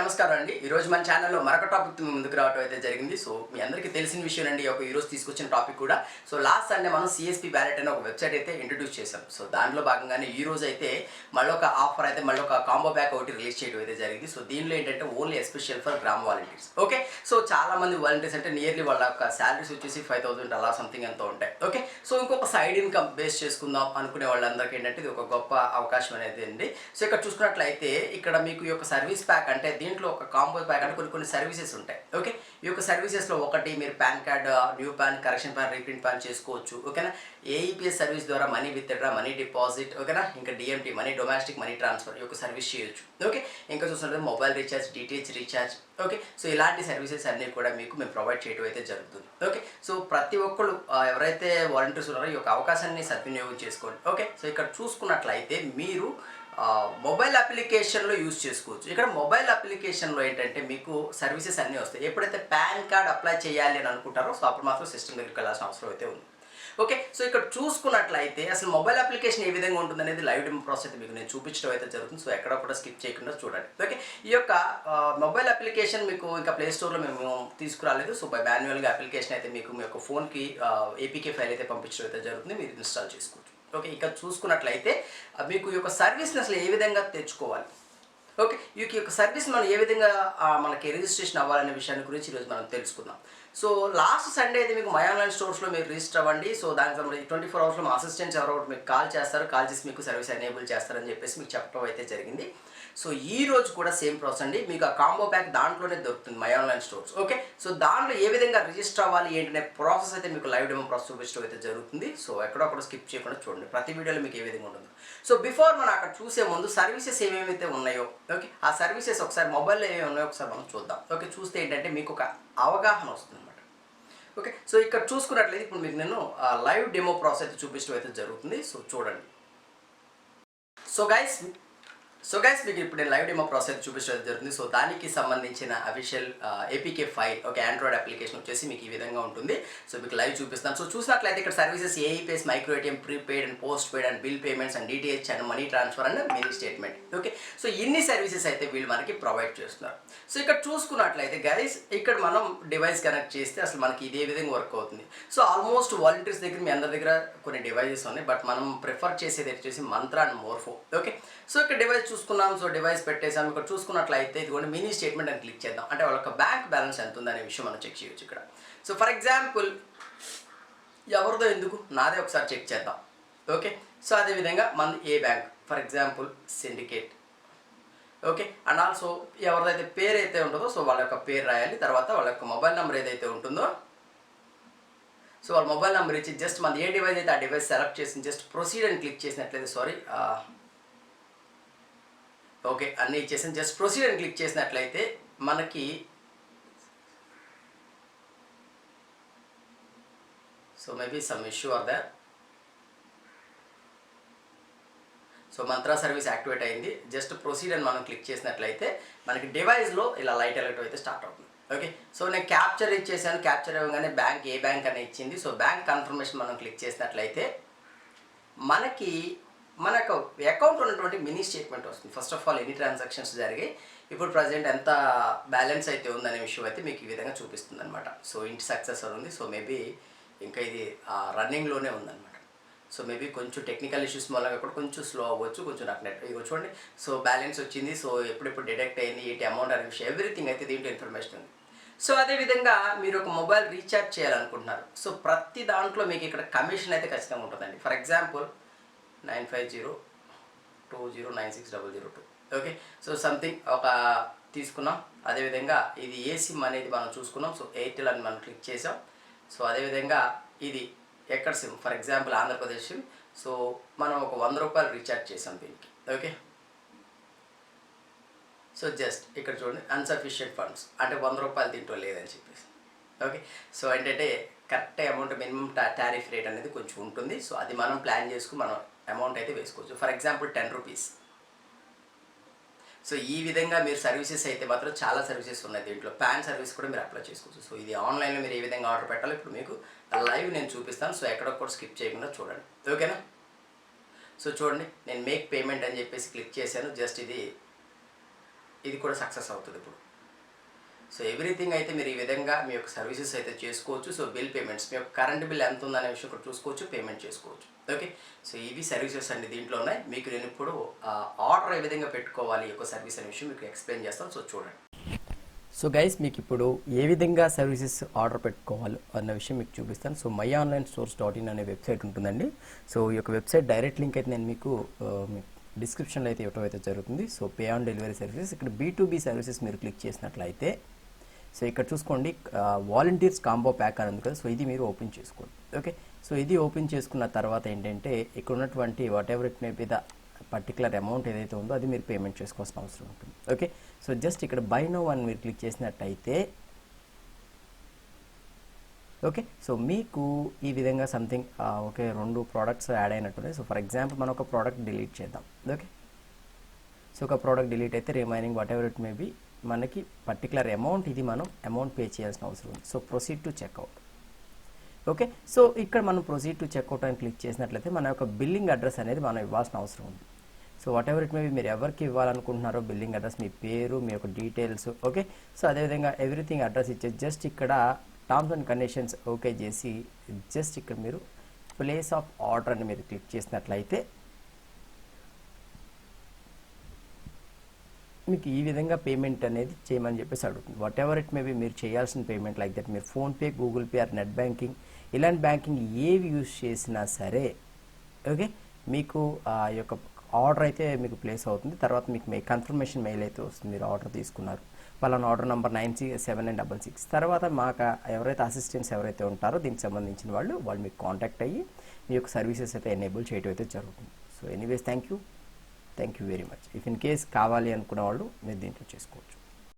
నమస్కారం అండి. ఈరోజు మన ఛానల్లో మరొక టాపిక్‌తో మీ ముందుకు రావడం అయితే జరిగింది. సో, మీ అందరికీ తెలిసిన విషయం అండి. ఈరోజు తీసుకొచ్చిన టాపిక్ కూడా. సో, లాస్ట్ సండే మనం సీఎస్‌పీ వ్యాలెట్ అనే ఒక వెబ్‌సైట్ అయితే ఇంట్రొడ్యూస్ చేశాం. సో, దానిలో భాగంగానే ఈరోజు అయితే మళ్ళొక ఆఫర్ అయితే మళ్ళొక కాంబో ప్యాక్ ఒకటి రిలీజ్ చేయడం అయితే జరిగింది. సో, దీనిలో ఏంటంటే ఓన్లీ ఎస్పెషల్ ఫర్ గ్రామ వాలంటీర్స్. ఓకే. సో, చాలామంది వాలంటీర్స్ అంటే నియర్లీ వాళ్ళ యొక్క సాలరీస్ వచ్చేసి 5,000 అలా సంథింగ్ ఎంతో ఉంటాయి. ఓకే. సో, ఇంకొక సైడ్ ఇన్‌కమ్ బేస్ చేసుకుందాం అనుకునే వాళ్ళందరికీ ఏంటంటే ఇది ఒక గొప్ప అవకాశం అనేది అండి. సో, ఇక్కడ చూసుకున్నట్లయితే ఇక్కడ మీకు ఈ యొక్క సర్వీస్ ప్యాక్ అంటే దీంట్లో ఒక కాంబో ప్యాక్ అంటే కొన్ని సర్వీసెస్ ఉంటాయి. ఓకే. ఈ యొక్క సర్వీసెస్‌లో ఒకటి మీరు pan card, new pan, correction pan, reprint pan చేసుకోవచ్చు. ఓకేనా. ఏఈపీఎస్ సర్వీస్ ద్వారా మనీ విత్‌డ్రా, మనీ డిపాజిట్, ఓకేనా. ఇంకా డీఎంటీ మనీ డొమెస్టిక్ మనీ ట్రాన్స్ఫర్ ఈ యొక్క సర్వీస్ చేయొచ్చు. ఓకే. ఇంకా చూసినట్లయితే mobile recharge, DTH recharge. Okay. So, ఇలాంటి సర్వీసెస్ అన్నీ కూడా మేము ప్రొవైడ్ చేయడం అయితే జరుగుతుంది. ఓకే. సో, ప్రతి ఒక్కళ్ళు ఎవరైతే వాలంటీర్స్ ఉన్నారో ఈ యొక్క అవకాశాన్ని సద్వినియోగం చేసుకోండి. ఓకే. సో, ఇక్కడ చూసుకున్నట్లయితే మీరు మొబైల్ అప్లికేషన్లో యూజ్ చేసుకోవచ్చు. ఇక్కడ మొబైల్ అప్లికేషన్లో ఏంటంటే మీకు సర్వీసెస్ అన్నీ వస్తాయి. ఎప్పుడైతే పాన్ కార్డ్ అప్లై చేయాలి అని అనుకుంటారో సో అప్పుడు మాత్రం సిస్టమ్ దగ్గరికి వెళ్ళాల్సిన అవసరం అయితే ఉంది. ఓకే. సో, ఇక్కడ చూసుకున్నట్లయితే అసలు మొబైల్ అప్లికేషన్ ఏ విధంగా ఉంటుందనేది లైవ్ డెమో ప్రాసెస్ అయితే మీకు నేను చూపించడం అయితే జరుగుతుంది. సో, ఎక్కడ కూడా స్కిప్ చేయకుండా చూడండి. ఓకే. ఈ యొక్క మొబైల్ అప్లికేషన్ మీకు ఇంకా ప్లే స్టోర్లో మేము తీసుకురాలేదు. సో, మాన్యువల్గా అప్లికేషన్ అయితే మీకు మీ యొక్క ఫోన్కి ఏపీకే ఫైల్ అయితే పంపించడం అయితే జరుగుతుంది. మీరు ఇన్స్టాల్ చేసుకోవచ్చు. ఓకే. ఇక్కడ చూసుకున్నట్లయితే మీకు ఈ యొక్క సర్వీస్ని అసలు ఏ విధంగా తెచ్చుకోవాలి. ఓకే. ఈ యొక్క సర్వీస్ మనం ఏ విధంగా మనకి రిజిస్ట్రేషన్ అవ్వాలనే విషయాన్ని గురించి ఈరోజు మనం తెలుసుకుందాం. సో, లాస్ట్ సండే అయితే మీకు మై ఆన్లైన్ స్టోర్స్లో మీరు రిజిస్టర్ అవ్వండి. సో, దానికి సంబంధించి 24 అవర్స్లో మా అసిస్టెంట్స్ ఎవరో ఒకటి మీకు కాల్ చేస్తారు. కాల్ చేసి మీకు సర్వీస్ ఎనేబుల్ చేస్తారని చెప్పేసి మీకు చెప్పడం అయితే జరిగింది. సో, ఈ రోజు కూడా సేమ్ ప్రాసెస్ అండి. మీకు ఆ కాంబో ప్యాక్ దాంట్లోనే దొరుకుతుంది my online stores. Okay. So, దాంట్లో ఏ విధంగా రిజిస్టర్ అవ్వాలి ఏంటనే ప్రాసెస్ అయితే మీకు లైవ్ డెమో ప్రాసెస్ చూపించడం అయితే జరుగుతుంది. సో, ఎక్కడొక్కడ స్కిప్ చేయకుండా చూడండి. ప్రతి వీడియోలో మీకు ఏ విధంగా ఉంటుందో. సో, బిఫోర్ మనం అక్కడ చూసే ముందు సర్వీసెస్ ఏమేమైతే ఉన్నాయో ఓకే ఆ సర్వీసెస్ ఒకసారి మొబైల్లో ఏమేమి ఉన్నాయో ఒకసారి మనం చూద్దాం. ఓకే. చూస్తే ఏంటంటే మీకు ఒక అవగాహన వస్తుంది అనమాట. ఓకే. సో, ఇక్కడ చూసుకున్నట్లయితే ఇప్పుడు మీకు నేను లైవ్ డెమో ప్రాసెస్ అయితే చూపించడం అయితే జరుగుతుంది. సో, చూడండి. సో గైస్ మీకు ఇప్పుడు నేను లైవ్ డెమో ప్రాసెస్ చూపించడం జరుగుతుంది. సో, దానికి సంబంధించిన official APK file okay Android application వచ్చేసి మీకు ఈ విధంగా ఉంటుంది. సో, మీకు లైవ్ చూపిస్తాను. సో, చూసినట్లయితే ఇక్కడ services AEPS, micro ATM, prepaid and post paid and bill payments and DTH and money transfer and mini statement. Okay. So, ఇన్ని సర్వీసెస్ అయితే వీళ్ళు మనకి ప్రొవైడ్ చేస్తున్నారు. సో, ఇక్కడ చూసుకున్నట్లయితే గైస్ ఇక్కడ మనం డివైస్ కనెక్ట్ చేస్తే అసలు మనకి ఇదే విధంగా వర్క్ అవుతుంది. సో, ఆల్మోస్ట్ వాలంటీర్స్ దగ్గర మీ అందరి దగ్గర కొన్ని డివైజెస్ ఉన్నాయి. బట్ మనం ప్రిఫర్ చేసేది వచ్చేసి mantra and Morpho. Okay. So, ఇక్కడ డివైస్ చూసుకున్నాం. సో, డివైస్ పెట్టేసాం. ఇక్కడ చూసుకున్నట్లయితే ఇదిగోండి మినీ స్టేట్మెంట్ అని క్లిక్ చేద్దాం. అంటే వాళ్ళ బ్యాంక్ బ్యాలెన్స్ ఎంత ఉందనే విషయం మనం చెక్ చేయొచ్చు ఇక్కడ. సో, ఫర్ ఎగ్జాంపుల్ ఎవరిదో ఎందుకు నాదే ఒకసారి చెక్ చేద్దాం. ఓకే. సో, అదేవిధంగా మన ఏ bank for example Syndicate. Okay. And also ఎవరిదైతే పేరు అయితే ఉంటుందో సో వాళ్ళ యొక్క పేరు రాయాలి. తర్వాత వాళ్ళ యొక్క మొబైల్ నెంబర్ ఏదైతే ఉంటుందో సో వాళ్ళ మొబైల్ నెంబర్ ఇచ్చి జస్ట్ మన ఏ డివైస్ అయితే ఆ డివైస్ సెలెక్ట్ చేసి జస్ట్ ప్రొసీడ్ అని క్లిక్ చేసినట్లయితే ఓకే అన్నీ ఇచ్చేసి జస్ట్ ప్రొసీడ్ అని క్లిక్ చేసినట్లయితే మనకి so maybe some issue or other. So, Mantra service activate అయింది. జస్ట్ ప్రొసీడ్ అని మనం క్లిక్ చేసినట్లయితే మనకి డివైస్లో ఇలా లైట్ ఎలక్ట్ అయితే స్టార్ట్ అవుతుంది. ఓకే. సో, నేను క్యాప్చర్ ఇచ్చేసాను. క్యాప్చర్ ఇవ్వగానే బ్యాంక్ ఏ బ్యాంక్ అని ఇచ్చింది. సో, బ్యాంక్ కన్ఫర్మేషన్ మనం క్లిక్ చేసినట్లయితే మనకి మన అకౌంట్ ఉన్నటువంటి మినీ స్టేట్మెంట్ వస్తుంది. ఫస్ట్ ఆఫ్ ఆల్ ఎన్ని ట్రాన్సాక్షన్స్ జరిగాయి, ఇప్పుడు ప్రజెంట్ ఎంత బ్యాలెన్స్ అయితే ఉందనే విషయం అయితే మీకు ఈ విధంగా చూపిస్తుంది అనమాట. సో, ఇంటి సక్సెస్ ఉంది. సో, మేబీ ఇంకా ఇది రన్నింగ్లోనే ఉందన్నమాట. సో, మేబీ కొంచెం టెక్నికల్ ఇష్యూస్ మూలంగా కూడా కొంచెం స్లో అవ్వచ్చు. కొంచెం నాకు నెట్ ఇగో చూడండి. సో, బ్యాలెన్స్ వచ్చింది. సో, ఎప్పుడెప్పుడు డిడక్ట్ అయింది ఏంటి అమౌంట్ అనే విషయం ఎవ్రీథింగ్ అయితే దీంట్లో ఇన్ఫర్మేషన్ ఉంది. సో, అదేవిధంగా మీరు ఒక మొబైల్ రీఛార్జ్ చేయాలనుకుంటున్నారు. సో, ప్రతి దాంట్లో మీకు ఇక్కడ కమిషన్ అయితే ఖచ్చితంగా ఉంటుందండి. For example 9502096002 okay. So, something ఒక తీసుకున్నాం. అదేవిధంగా ఇది ఏ సిమ్ అనేది మనం చూసుకున్నాం. సో, ఎయిర్టెల్ అని మనం క్లిక్ చేసాం. సో, అదేవిధంగా ఇది ఎక్కడ SIM for example Andhra Pradesh SIM. So, మనం ఒక 100 రూపాయలు రీఛార్జ్ చేసాం దీనికి. ఓకే. సో, జస్ట్ ఇక్కడ చూడండి అన్సఫిషియెంట్ ఫండ్స్ అంటే 100 రూపాయలు దీంట్లో లేదని చెప్పేసి. ఓకే. సో, ఏంటంటే correct amount minimum tariff rate అనేది కొంచెం ఉంటుంది. సో, అది మనం ప్లాన్ చేసుకుని మనం అమౌంట్ అయితే వేసుకోవచ్చు. For example 10 rupees. సో, ఈ విధంగా మీరు సర్వీసెస్ అయితే మాత్రం చాలా సర్వీసెస్ ఉన్నాయి దీంట్లో. పాన్ సర్వీస్ కూడా మీరు అప్లై చేసుకోవచ్చు. సో, ఇది ఆన్లైన్లో మీరు ఏ విధంగా ఆర్డర్ పెట్టాలో ఇప్పుడు మీకు లైవ్ నేను చూపిస్తాను. సో, ఎక్కడొక్కడ స్కిప్ చేయకుండా చూడండి. ఓకేనా. సో, చూడండి నేను మేక్ పేమెంట్ అని చెప్పేసి క్లిక్ చేశాను. జస్ట్ ఇది ఇది కూడా సక్సెస్ అవుతుంది ఇప్పుడు. సో ఎవ్రీథింగ్ అయితే మీరు ఈ విధంగా మీ యొక్క సర్వీసెస్ అయితే చేసుకోవచ్చు. సో బిల్ పేమెంట్స్, మీ యొక్క కరెంట్ బిల్ ఎంత ఉందనే విషయం కూడా చూసుకోవచ్చు, పేమెంట్ చేసుకోవచ్చు. ఓకే, సో ఇవి సర్వీసెస్ అండి దీంట్లో ఉన్నాయి. మీకు నేను ఇప్పుడు ఆర్డర్ ఏ విధంగా పెట్టుకోవాలి ఈ యొక్క సర్వీస్ అనే విషయం మీకు ఎక్స్ప్లెయిన్ చేస్తాను. సో చూడండి. సో గైస్, మీకు ఇప్పుడు ఏ విధంగా సర్వీసెస్ ఆర్డర్ పెట్టుకోవాలి అన్న విషయం మీకు చూపిస్తాను. సో myonlinestores.in అనే వెబ్సైట్ ఉంటుందండి. సో ఈ యొక్క వెబ్సైట్ డైరెక్ట్ లింక్ అయితే నేను మీకు డిస్క్రిప్షన్లో అయితే ఇవ్వడం అయితే జరుగుతుంది. So pay on delivery services, ఇక్కడ B2B సర్వీసెస్ మీరు క్లిక్ చేసినట్లయితే సో ఇక్కడ చూసుకోండి, వాలంటీర్స్ కాంబో ప్యాక్ అని ఉంది కదా. సో ఇది మీరు ఓపెన్ చేసుకోండి. ఓకే, సో ఇది ఓపెన్ చేసుకున్న తర్వాత ఏంటంటే ఇక్కడ ఉన్నటువంటి whatever it may be the particular amount ఏదైతే ఉందో అది మీరు పేమెంట్ చేసుకోవాల్సిన అవసరం ఉంటుంది. ఓకే, సో జస్ట్ ఇక్కడ బై నో అని మీరు క్లిక్ చేసినట్టయితే ఓకే, సో మీకు ఈ విధంగా సంథింగ్ ఓకే 2 ప్రోడక్ట్స్ యాడ్ అయినట్టున్నాయి. సో ఫర్ ఎగ్జాంపుల్ మనం ఒక ప్రోడక్ట్ డిలీట్ చేద్దాం. ఓకే, సో ఒక ప్రోడక్ట్ డిలీట్ అయితే remaining whatever it may be మనకి పర్టికులర్ అమౌంట్ ఇది మనం అమౌంట్ పే చేయాల్సిన అవసరం ఉంది. So proceed to checkout. Okay, so ఇక్కడ మనం ప్రొసీడ్ టు చెక్అవుట్ అని క్లిక్ చేసినట్లయితే మన యొక్క బిల్లింగ్ అడ్రస్ అనేది మనం ఇవ్వాల్సిన అవసరం ఉంది. So what ever it may be మీరు ఎవరికి ఇవ్వాలనుకుంటున్నారో బిల్లింగ్ అడ్రస్, మీ పేరు, మీ యొక్క డీటెయిల్స్. ఓకే, సో అదేవిధంగా ఎవ్రీథింగ్ అడ్రస్ ఇచ్చేసి జస్ట్ ఇక్కడ టర్మ్స్ అండ్ కండిషన్స్ ఓకే చేసి జస్ట్ ఇక్కడ మీరు ప్లేస్ ఆఫ్ ఆర్డర్ అని మీరు క్లిక్ చేసినట్లయితే మీకు ఈ విధంగా పేమెంట్ అనేది చేయమని చెప్పేసి అడుగుతుంది. Whatever it may be మీరు చేయాల్సిన పేమెంట్ లైక్ దట్ మీరు PhonePe, Google Pay or net banking ఇలాంటి బ్యాంకింగ్ ఏవి యూజ్ చేసినా సరే ఓకే మీకు ఆ యొక్క ఆర్డర్ అయితే మీకు ప్లేస్ అవుతుంది. తర్వాత మీకు కన్ఫర్మేషన్ మెయిల్ అయితే వస్తుంది, మీరు ఆర్డర్ తీసుకున్నారు, పలానా ఆర్డర్ నెంబర్ 96766. తర్వాత మాకు ఎవరైతే అసిస్టెంట్స్ ఎవరైతే ఉంటారో దీనికి సంబంధించిన వాళ్ళు మీకు కాంటాక్ట్ అయ్యి మీ యొక్క సర్వీసెస్ అయితే ఎనేబుల్ చేయడం అయితే జరుగుతుంది. So anyways thank you very much. If in case కావాలి అనుకున్న వాళ్ళు మీరు దీంట్లో చేసుకోవచ్చు.